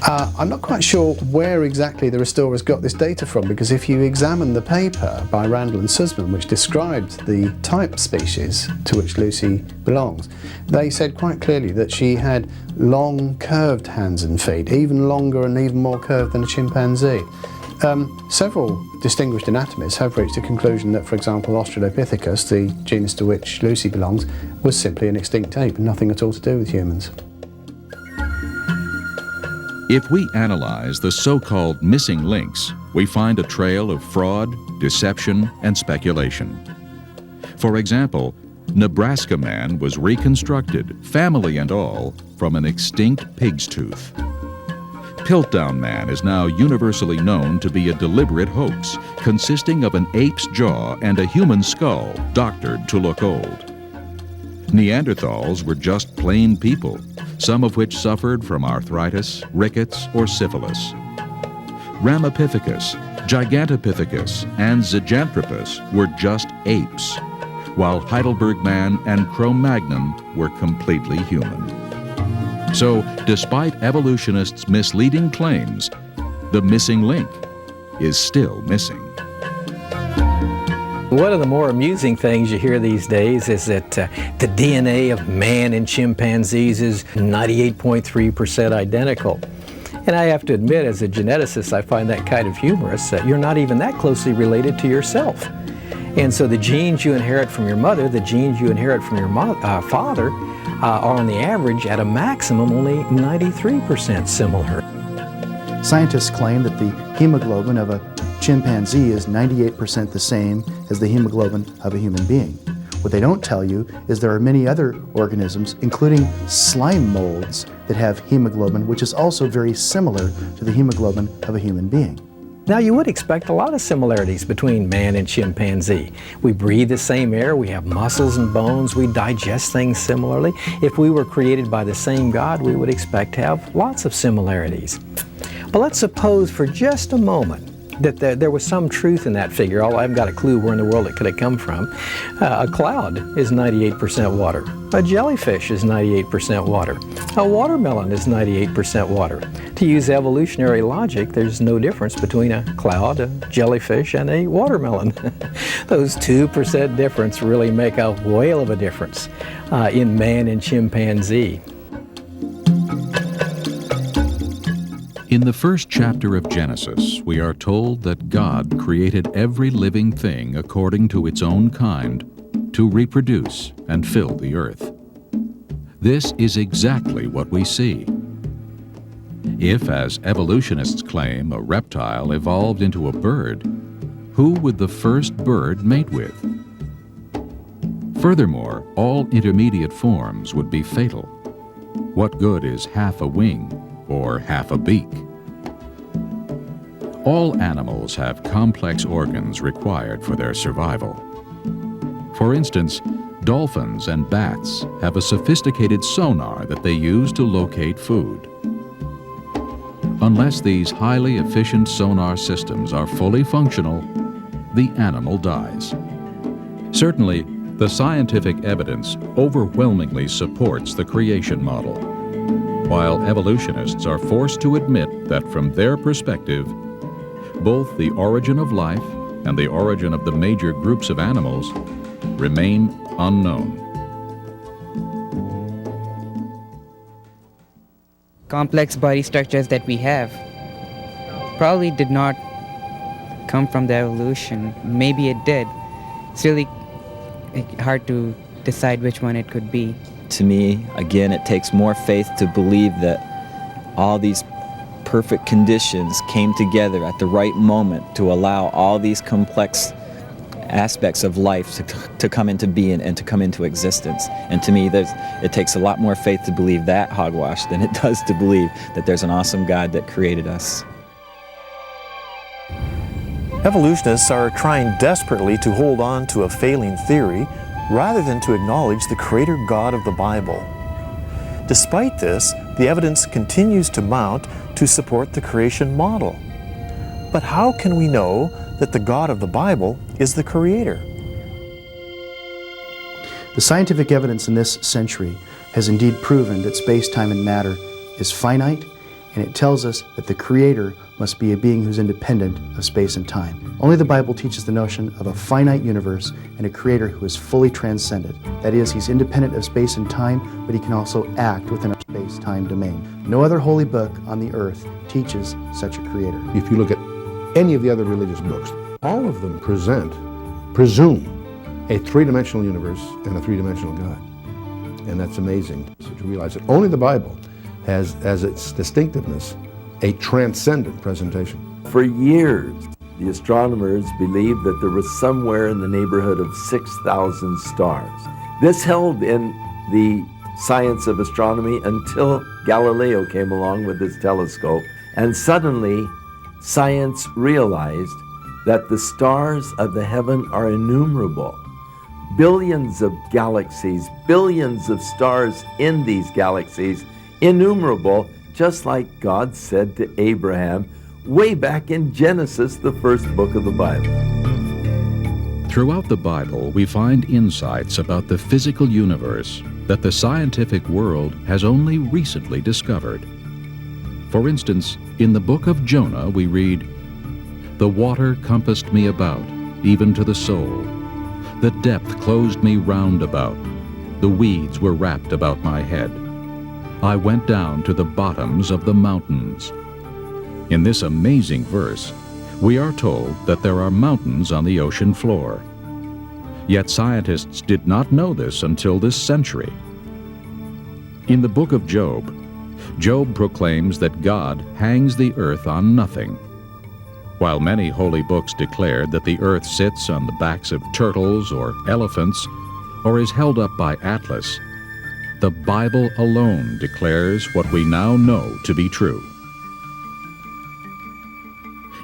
I'm not quite sure where exactly the restorers got this data from, because if you examine the paper by Randall and Sussman, which described the type species to which Lucy belongs, they said quite clearly that she had long, curved hands and feet, even longer and even more curved than a chimpanzee. Several distinguished anatomists have reached the conclusion that, for example, Australopithecus, the genus to which Lucy belongs, was simply an extinct ape, nothing at all to do with humans. If we analyze the so-called missing links, we find a trail of fraud, deception, and speculation. For example, Nebraska man was reconstructed, family and all, from an extinct pig's tooth. Piltdown man is now universally known to be a deliberate hoax, consisting of an ape's jaw and a human skull, doctored to look old. Neanderthals were just plain people, some of which suffered from arthritis, rickets, or syphilis. Ramapithecus, Gigantopithecus and Zyganthropus were just apes, while Heidelberg man and Cro-Magnon were completely human. So, despite evolutionists' misleading claims, the missing link is still missing. One of the more amusing things you hear these days is that the DNA of man and chimpanzees is 98.3% identical. And I have to admit, as a geneticist, I find that kind of humorous. You're not even that closely related to yourself. And so the genes you inherit from your mother, the genes you inherit from your father, are on the average at a maximum only 93% similar. Scientists claim that the hemoglobin of a chimpanzee is 98% the same as the hemoglobin of a human being. What they don't tell you is there are many other organisms, including slime molds, that have hemoglobin, which is also very similar to the hemoglobin of a human being. Now, you would expect a lot of similarities between man and chimpanzee. We breathe the same air, we have muscles and bones, we digest things similarly. If we were created by the same God, we would expect to have lots of similarities. But let's suppose for just a moment that there was some truth in that figure, although I haven't got a clue where in the world it could have come from. A cloud is 98% water. A jellyfish is 98% water. A watermelon is 98% water. To use evolutionary logic, there's no difference between a cloud, a jellyfish, and a watermelon. Those 2% difference really make a whale of a difference in man and chimpanzee. In the first chapter of Genesis, we are told that God created every living thing according to its own kind to reproduce and fill the earth. This is exactly what we see. If, as evolutionists claim, a reptile evolved into a bird, who would the first bird mate with? Furthermore, all intermediate forms would be fatal. What good is half a wing or half a beak? All animals have complex organs required for their survival. For instance, dolphins and bats have a sophisticated sonar that they use to locate food. Unless these highly efficient sonar systems are fully functional, the animal dies. Certainly, the scientific evidence overwhelmingly supports the creation model, while evolutionists are forced to admit that from their perspective, both the origin of life and the origin of the major groups of animals remain unknown. Complex body structures that we have probably did not come from the evolution. Maybe it did. It's really hard to decide which one it could be. To me, again, it takes more faith to believe that all these perfect conditions came together at the right moment to allow all these complex aspects of life to come into being and to come into existence. And to me, it takes a lot more faith to believe that hogwash than it does to believe that there's an awesome God that created us. Evolutionists are trying desperately to hold on to a failing theory rather than to acknowledge the creator God of the Bible. Despite this, the evidence continues to mount to support the creation model. But how can we know that the God of the Bible is the creator? The scientific evidence in this century has indeed proven that space, time, and matter is finite, and it tells us that the creator must be a being who's independent of space and time. Only the Bible teaches the notion of a finite universe and a creator who is fully transcendent. That is, he's independent of space and time, but he can also act within our space-time domain. No other holy book on the earth teaches such a creator. If you look at any of the other religious books, all of them presume a three-dimensional universe and a three-dimensional God. And that's amazing to realize that only the Bible has as its distinctiveness a transcendent presentation. For years, the astronomers believed that there was somewhere in the neighborhood of 6,000 stars. This held in the science of astronomy until Galileo came along with his telescope, and suddenly science realized that the stars of the heaven are innumerable. Billions of galaxies, billions of stars in these galaxies, innumerable, just like God said to Abraham way back in Genesis, the first book of the Bible. Throughout the Bible, we find insights about the physical universe that the scientific world has only recently discovered. For instance, in the book of Jonah, we read, "The water compassed me about, even to the soul. The depth closed me round about. The weeds were wrapped about my head. I went down to the bottoms of the mountains." In this amazing verse, we are told that there are mountains on the ocean floor. Yet scientists did not know this until this century. In the book of Job, Job proclaims that God hangs the earth on nothing. While many holy books declared that the earth sits on the backs of turtles or elephants, or is held up by Atlas, the Bible alone declares what we now know to be true.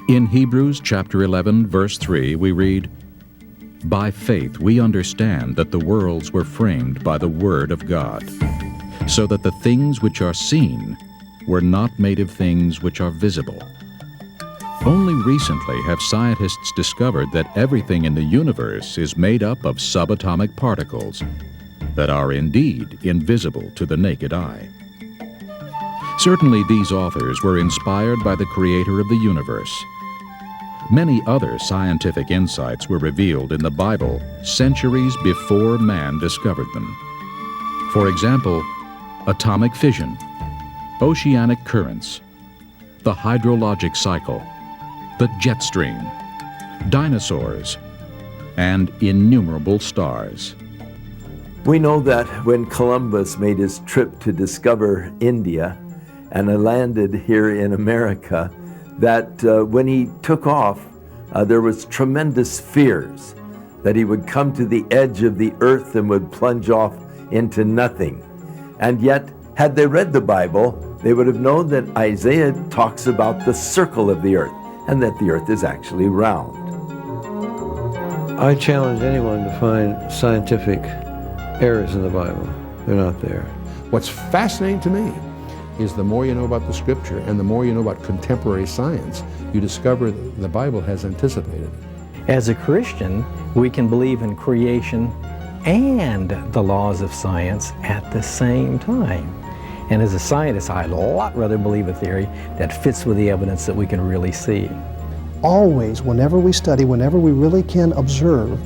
In Hebrews chapter 11, verse 3, we read, "By faith we understand that the worlds were framed by the word of God, so that the things which are seen were not made of things which are visible." Only recently have scientists discovered that everything in the universe is made up of subatomic particles that are indeed invisible to the naked eye. Certainly these authors were inspired by the Creator of the universe. Many other scientific insights were revealed in the Bible centuries before man discovered them. For example, atomic fission, oceanic currents, the hydrologic cycle, the jet stream, dinosaurs, and innumerable stars. We know that when Columbus made his trip to discover India and landed here in America, that when he took off, there was tremendous fears that he would come to the edge of the earth and would plunge off into nothing. And yet, had they read the Bible, they would have known that Isaiah talks about the circle of the earth and that the earth is actually round. I challenge anyone to find scientific errors in the Bible. They're not there. What's fascinating to me is the more you know about the Scripture and the more you know about contemporary science, you discover the Bible has anticipated it. As a Christian, we can believe in creation and the laws of science at the same time. And as a scientist, I'd a lot rather believe a theory that fits with the evidence that we can really see. Always, whenever we study, whenever we really can observe,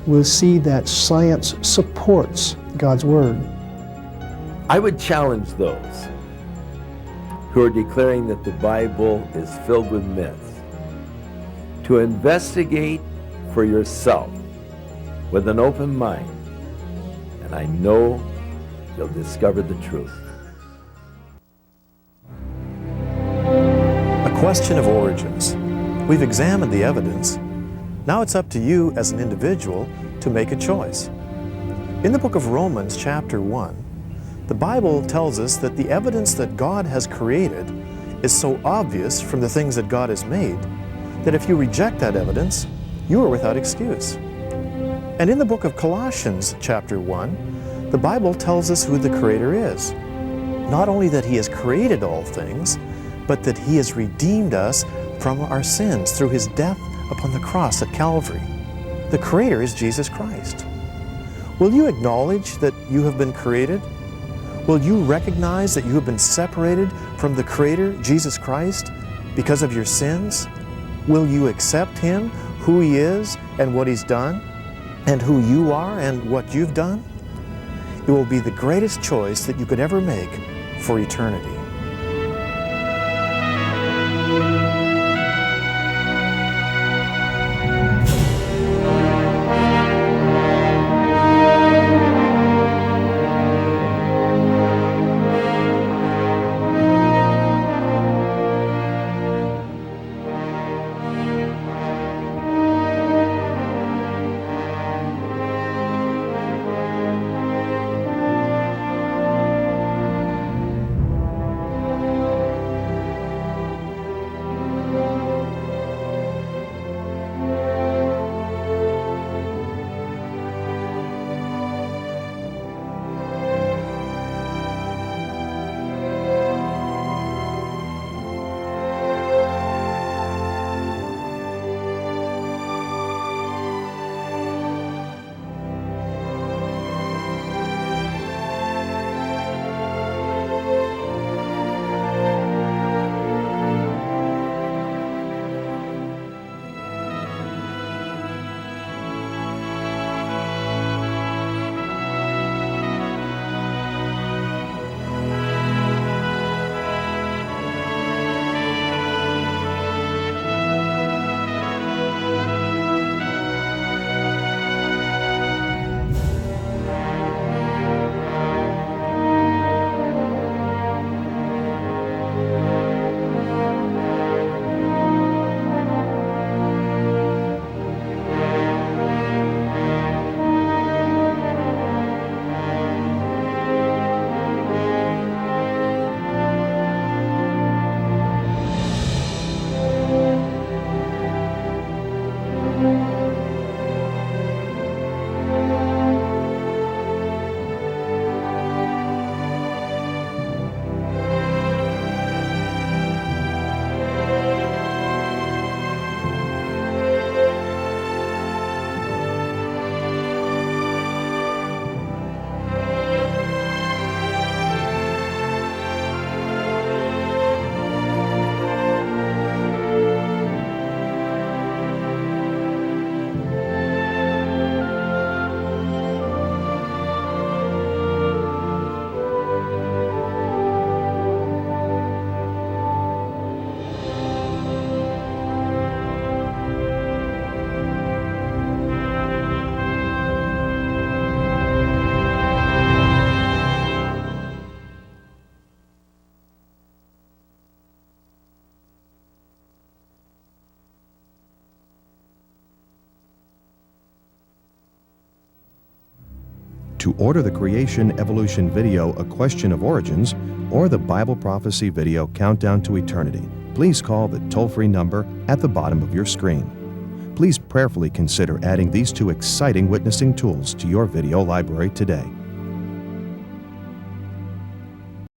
we'll see that science supports God's Word. I would challenge those who are declaring that the Bible is filled with myths to investigate for yourself with an open mind, and I know you'll discover the truth. A question of origins. We've examined the evidence. Now it's up to you as an individual to make a choice. In the book of Romans, chapter 1, the Bible tells us that the evidence that God has created is so obvious from the things that God has made that if you reject that evidence, you are without excuse. And in the book of Colossians, chapter 1, the Bible tells us who the Creator is. Not only that He has created all things, but that He has redeemed us from our sins through His death upon the cross at Calvary. The Creator is Jesus Christ. Will you acknowledge that you have been created? Will you recognize that you have been separated from the Creator, Jesus Christ, because of your sins? Will you accept Him, who He is and what He's done, and who you are and what you've done? It will be the greatest choice that you could ever make for eternity. Order the Creation Evolution video, A Question of Origins, or the Bible Prophecy video, Countdown to Eternity. Please call the toll-free number at the bottom of your screen. Please prayerfully consider adding these two exciting witnessing tools to your video library today.